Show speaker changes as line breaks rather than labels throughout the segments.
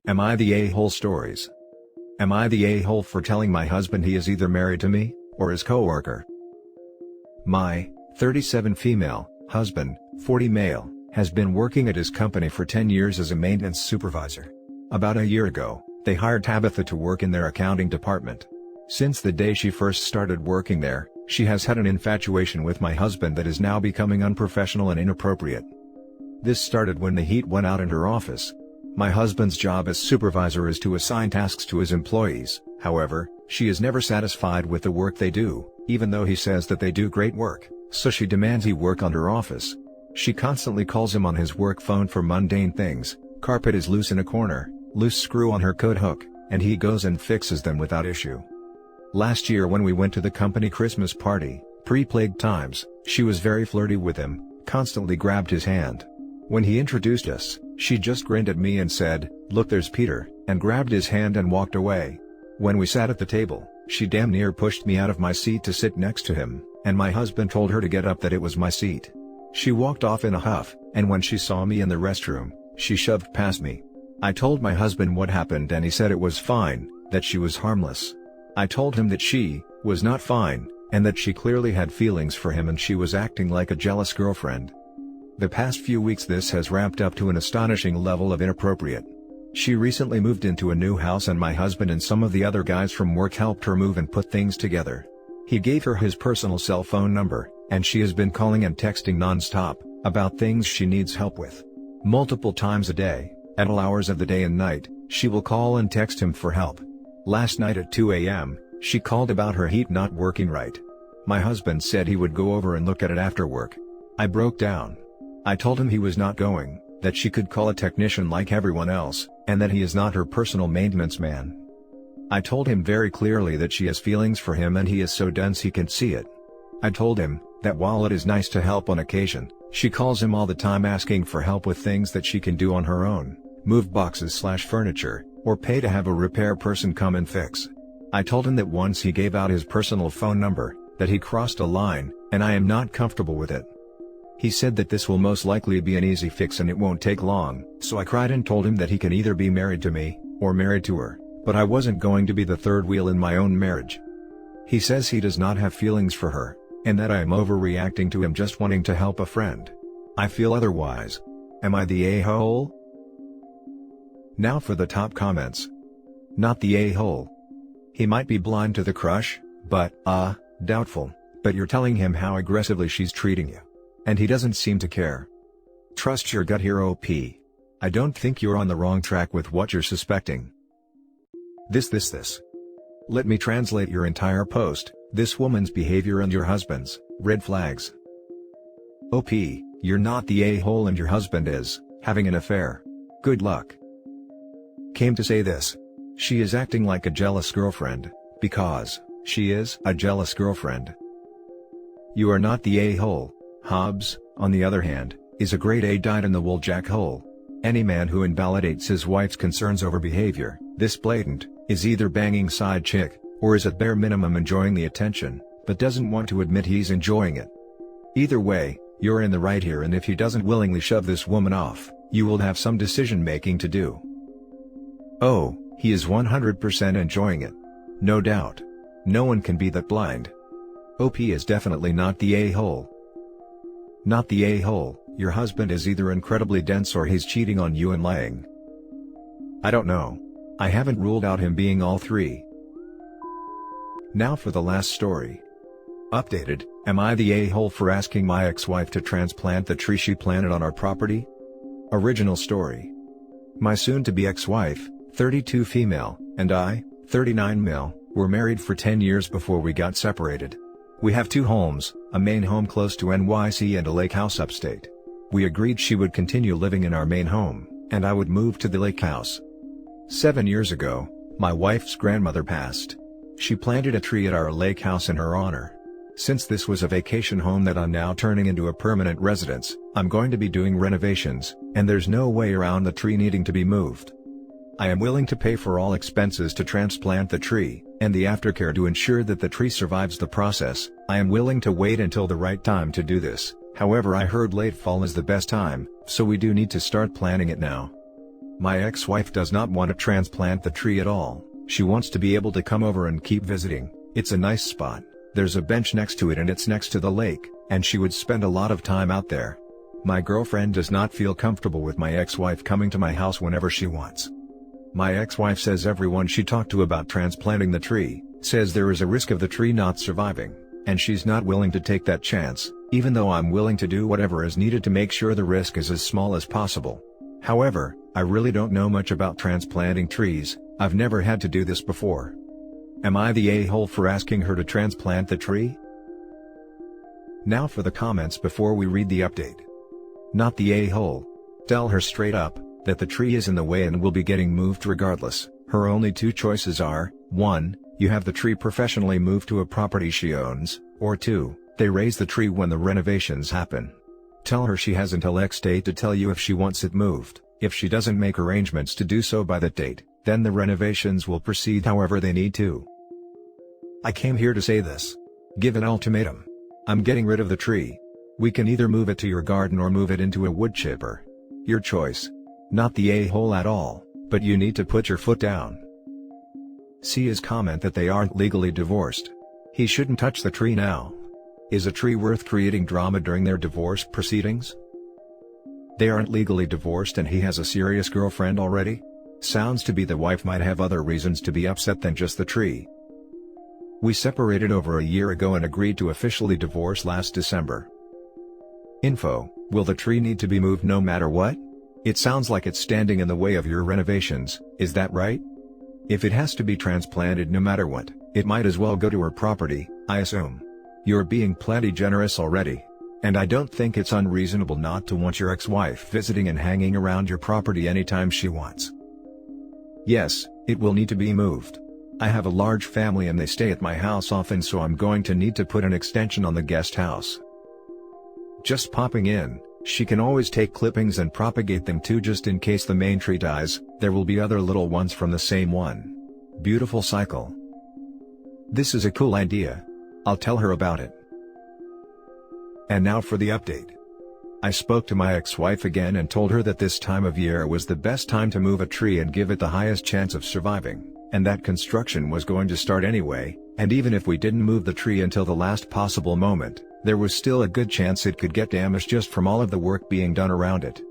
Am I the a-hole stories? Am I the a-hole for telling my husband he is either married to me, or his coworker? My 37 female husband, 40 male, has been working at his company for 10 years as a maintenance supervisor. About a year ago, they hired Tabitha to work in their accounting department. Since the day she first started working there, she has had an infatuation with my husband that is now becoming unprofessional and inappropriate. This started when the heat went out in her office. My husband's job as supervisor is to assign tasks to his employees. However, she is never satisfied with the work they do, even though he says that they do great work, so she demands he work on her office. She constantly calls him on his work phone for mundane things. Carpet is loose in a corner, loose screw on her coat hook, and he goes and fixes them without issue. Last year when we went to the company Christmas party, pre-plague times, she was very flirty with him, constantly grabbed his hand. When he introduced us, she just grinned at me and said, "Look, there's Peter," and grabbed his hand and walked away. When we sat at the table, she damn near pushed me out of my seat to sit next to him, and my husband told her to get up, that it was my seat. She walked off in a huff, and when she saw me in the restroom, she shoved past me. I told my husband what happened and he said it was fine, that she was harmless. I told him that she was not fine, and that she clearly had feelings for him and she was acting like a jealous girlfriend. The past few weeks this has ramped up to an astonishing level of inappropriate. She recently moved into a new house and my husband and some of the other guys from work helped her move and put things together. He gave her his personal cell phone number, and she has been calling and texting non-stop about things she needs help with. Multiple times a day, at all hours of the day and night, she will call and text him for help. Last night at 2 a.m., she called about her heat not working right. My husband said he would go over and look at it after work. I broke down. I told him he was not going, that she could call a technician like everyone else, and that he is not her personal maintenance man. I told him very clearly that she has feelings for him and he is so dense he can see it. I told him that while it is nice to help on occasion, she calls him all the time asking for help with things that she can do on her own, move boxes/furniture, or pay to have a repair person come and fix. I told him that once he gave out his personal phone number, that he crossed a line, and I am not comfortable with it. He said that this will most likely be an easy fix and it won't take long, so I cried and told him that he can either be married to me, or married to her, but I wasn't going to be the third wheel in my own marriage. He says he does not have feelings for her, and that I am overreacting to him just wanting to help a friend. I feel otherwise. Am I the a-hole? Now for the top comments. Not the a-hole. He might be blind to the crush, but, doubtful, but you're telling him how aggressively she's treating you. And he doesn't seem to care. Trust your gut here, OP. I don't think you're on the wrong track with what you're suspecting. This. Let me translate your entire post. This woman's behavior and your husband's red flags. OP, you're not the a-hole and your husband is having an affair. Good luck. Came to say this. She is acting like a jealous girlfriend, because she is a jealous girlfriend. You are not the a-hole. Hobbs, on the other hand, is a grade A dyed-in-the-wool jackhole. Any man who invalidates his wife's concerns over behavior, this blatant, is either banging side chick, or is at bare minimum enjoying the attention, but doesn't want to admit he's enjoying it. Either way, you're in the right here, and if he doesn't willingly shove this woman off, you will have some decision making to do. Oh, he is 100% enjoying it. No doubt. No one can be that blind. OP is definitely not the a-hole. Not the a-hole, your husband is either incredibly dense or he's cheating on you and lying. I don't know. I haven't ruled out him being all three. Now for the last story. Updated, am I the a-hole for asking my ex-wife to transplant the tree she planted on our property? Original story. My soon-to-be ex-wife, 32 female, and I, 39 male, were married for 10 years before we got separated. We have two homes, a main home close to NYC and a lake house upstate. We agreed she would continue living in our main home, and I would move to the lake house. 7 years ago, my wife's grandmother passed. She planted a tree at our lake house in her honor. Since this was a vacation home that I'm now turning into a permanent residence, I'm going to be doing renovations, and there's no way around the tree needing to be moved. I am willing to pay for all expenses to transplant the tree, and the aftercare to ensure that the tree survives the process. I am willing to wait until the right time to do this. However, I heard late fall is the best time, so we do need to start planning it now. My ex-wife does not want to transplant the tree at all. She wants to be able to come over and keep visiting. It's a nice spot, there's a bench next to it and it's next to the lake, and she would spend a lot of time out there. My girlfriend does not feel comfortable with my ex-wife coming to my house whenever she wants. My ex-wife says everyone she talked to about transplanting the tree, says there is a risk of the tree not surviving, and she's not willing to take that chance, even though I'm willing to do whatever is needed to make sure the risk is as small as possible. However, I really don't know much about transplanting trees, I've never had to do this before. Am I the a-hole for asking her to transplant the tree? Now for the comments before we read the update. Not the a-hole. Tell her straight up that the tree is in the way and will be getting moved regardless. Her only two choices are, 1, you have the tree professionally moved to a property she owns, or 2, they raise the tree when the renovations happen. Tell her she has until X date to tell you if she wants it moved. If she doesn't make arrangements to do so by that date, then the renovations will proceed however they need to. I came here to say this. Give an ultimatum. I'm getting rid of the tree. We can either move it to your garden or move it into a wood chipper. Your choice. Not the a-hole at all, but you need to put your foot down. See his comment that they aren't legally divorced. He shouldn't touch the tree now. Is a tree worth creating drama during their divorce proceedings? They aren't legally divorced and he has a serious girlfriend already? Sounds to be the wife might have other reasons to be upset than just the tree. We separated over a year ago and agreed to officially divorce last December. Info: will the tree need to be moved no matter what? It sounds like it's standing in the way of your renovations, is that right? If it has to be transplanted no matter what, it might as well go to her property, I assume. You're being plenty generous already. And I don't think it's unreasonable not to want your ex-wife visiting and hanging around your property anytime she wants. Yes, it will need to be moved. I have a large family and they stay at my house often, so I'm going to need to put an extension on the guest house. Just popping in, she can always take clippings and propagate them too, just in case the main tree dies, there will be other little ones from the same one. Beautiful cycle. This is a cool idea. I'll tell her about it. And now for the update. I spoke to my ex-wife again and told her that this time of year was the best time to move a tree and give it the highest chance of surviving, and that construction was going to start anyway, and even if we didn't move the tree until the last possible moment, there was still a good chance it could get damaged just from all of the work being done around it.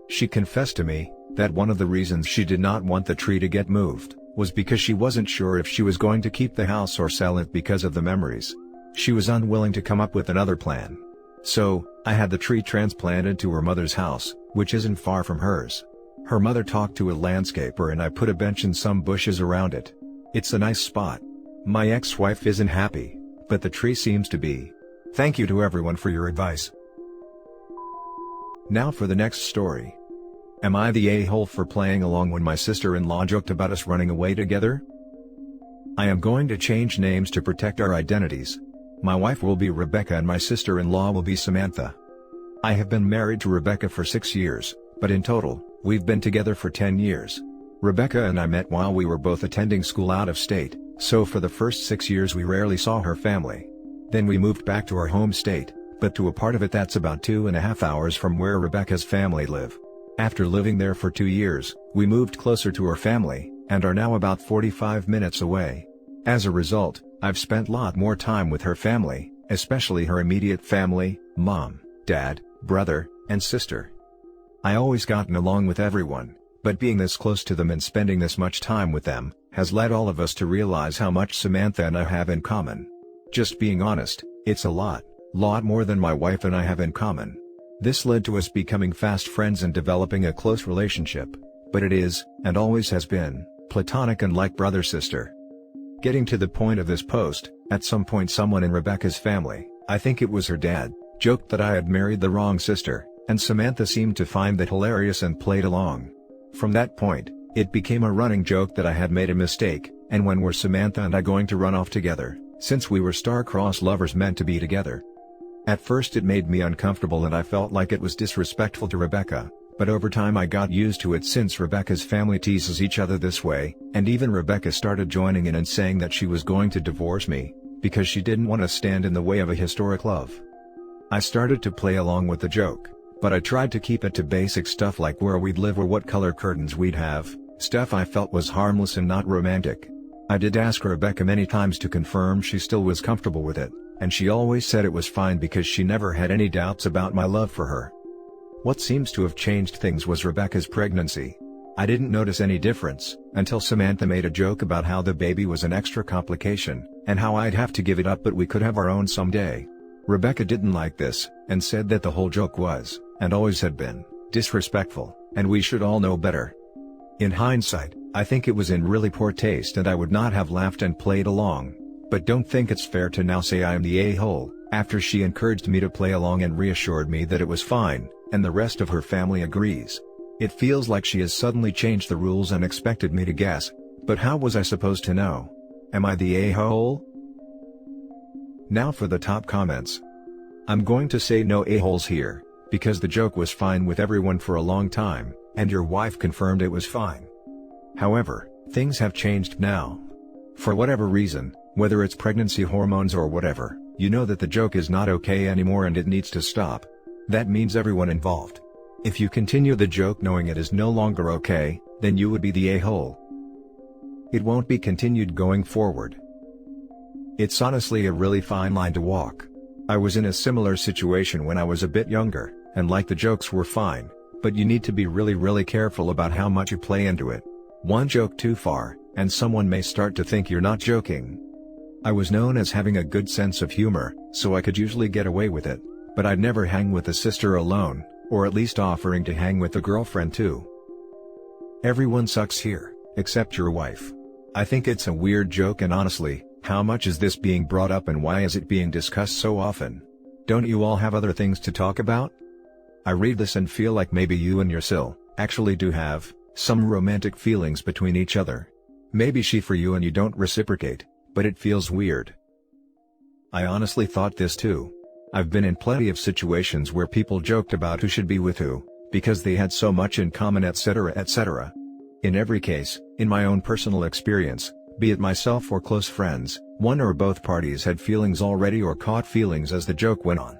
She confessed to me that one of the reasons she did not want the tree to get moved was because she wasn't sure if she was going to keep the house or sell it because of the memories. She was unwilling to come up with another plan. So, I had the tree transplanted to her mother's house, which isn't far from hers. Her mother talked to a landscaper and I put a bench and some bushes around it. It's a nice spot. My ex-wife isn't happy, but the tree seems to be. Thank you to everyone for your advice. Now for the next story. Am I the a-hole for playing along when my sister-in-law joked about us running away together? I am going to change names to protect our identities. My wife will be Rebecca and my sister-in-law will be Samantha. I have been married to Rebecca for 6 years, but in total, we've been together for 10 years. Rebecca and I met while we were both attending school out of state, so for the first 6 years we rarely saw her family. Then we moved back to our home state, but to a part of it that's about 2.5 hours from where Rebecca's family live. After living there for 2 years, we moved closer to her family, and are now about 45 minutes away. As a result, I've spent a lot more time with her family, especially her immediate family, mom, dad, brother, and sister. I always gotten along with everyone, but being this close to them and spending this much time with them, has led all of us to realize how much Samantha and I have in common. Just being honest, it's a lot more than my wife and I have in common. This led to us becoming fast friends and developing a close relationship, but it is, and always has been, platonic and like brother-sister. Getting to the point of this post, at some point someone in Rebecca's family, I think it was her dad, joked that I had married the wrong sister, and Samantha seemed to find that hilarious and played along. From that point, it became a running joke that I had made a mistake, and when were Samantha and I going to run off together, since we were star-crossed lovers meant to be together. At first it made me uncomfortable and I felt like it was disrespectful to Rebecca, but over time I got used to it since Rebecca's family teases each other this way, and even Rebecca started joining in and saying that she was going to divorce me, because she didn't want to stand in the way of a historic love. I started to play along with the joke, But I tried to keep it to basic stuff like where we'd live or what color curtains we'd have, stuff I felt was harmless and not romantic. I did ask Rebecca many times to confirm she still was comfortable with it, and she always said it was fine because she never had any doubts about my love for her. What seems to have changed things was Rebecca's pregnancy. I didn't notice any difference, until Samantha made a joke about how the baby was an extra complication, and how I'd have to give it up but we could have our own someday. Rebecca didn't like this, and said that the whole joke was, and always had been, disrespectful, and we should all know better. In hindsight, I think it was in really poor taste and I would not have laughed and played along, but don't think it's fair to now say I am the a-hole, after she encouraged me to play along and reassured me that it was fine, and the rest of her family agrees. It feels like she has suddenly changed the rules and expected me to guess, but how was I supposed to know? Am I the a-hole? Now for the top comments. I'm going to say no a-holes here, because the joke was fine with everyone for a long time, and your wife confirmed it was fine. However, things have changed now. For whatever reason, whether it's pregnancy hormones or whatever, you know that the joke is not okay anymore and it needs to stop. That means everyone involved. If you continue the joke knowing it is no longer okay, then you would be the a-hole. It won't be continued going forward. It's honestly a really fine line to walk. I was in a similar situation when I was a bit younger, and like the jokes were fine, but you need to be really careful about how much you play into it. One joke too far, and someone may start to think you're not joking. I was known as having a good sense of humor, so I could usually get away with it, but I'd never hang with a sister alone, or at least offering to hang with a girlfriend too. Everyone sucks here, except your wife. I think it's a weird joke and honestly, how much is this being brought up and why is it being discussed so often? Don't you all have other things to talk about? I read this and feel like maybe you and your sil actually do have some romantic feelings between each other. Maybe she for you and you don't reciprocate, but it feels weird. I honestly thought this too. I've been in plenty of situations where people joked about who should be with who, because they had so much in common etc. etc. In every case, in my own personal experience, be it myself or close friends, one or both parties had feelings already or caught feelings as the joke went on.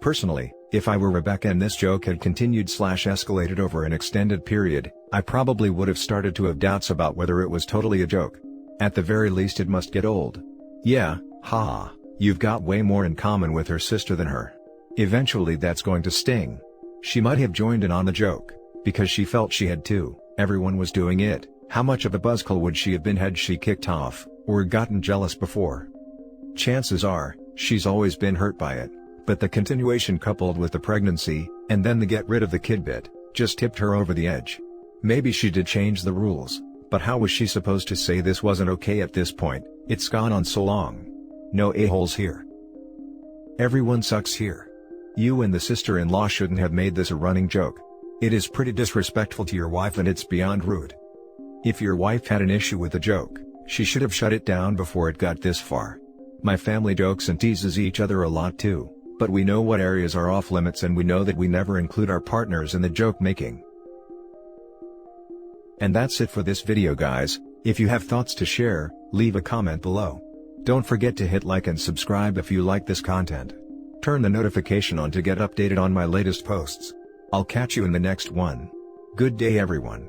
Personally, if I were Rebecca and this joke had continued/escalated over an extended period, I probably would have started to have doubts about whether it was totally a joke. At the very least it must get old. Yeah, haha, you've got way more in common with her sister than her. Eventually that's going to sting. She might have joined in on the joke, because she felt she had to, everyone was doing it. How much of a buzzkill would she have been had she kicked off, or gotten jealous before? Chances are, she's always been hurt by it, but the continuation coupled with the pregnancy, and then the get rid of the kid bit, just tipped her over the edge. Maybe she did change the rules, but how was she supposed to say this wasn't okay at this point? It's gone on so long. No a-holes here. Everyone sucks here. You and the sister-in-law shouldn't have made this a running joke. It is pretty disrespectful to your wife and it's beyond rude. If your wife had an issue with the joke, she should have shut it down before it got this far. My family jokes and teases each other a lot too, but we know what areas are off limits and we know that we never include our partners in the joke making. And that's it for this video guys. If you have thoughts to share, leave a comment below. Don't forget to hit like and subscribe if you like this content. Turn the notification on to get updated on my latest posts. I'll catch you in the next one. Good day everyone.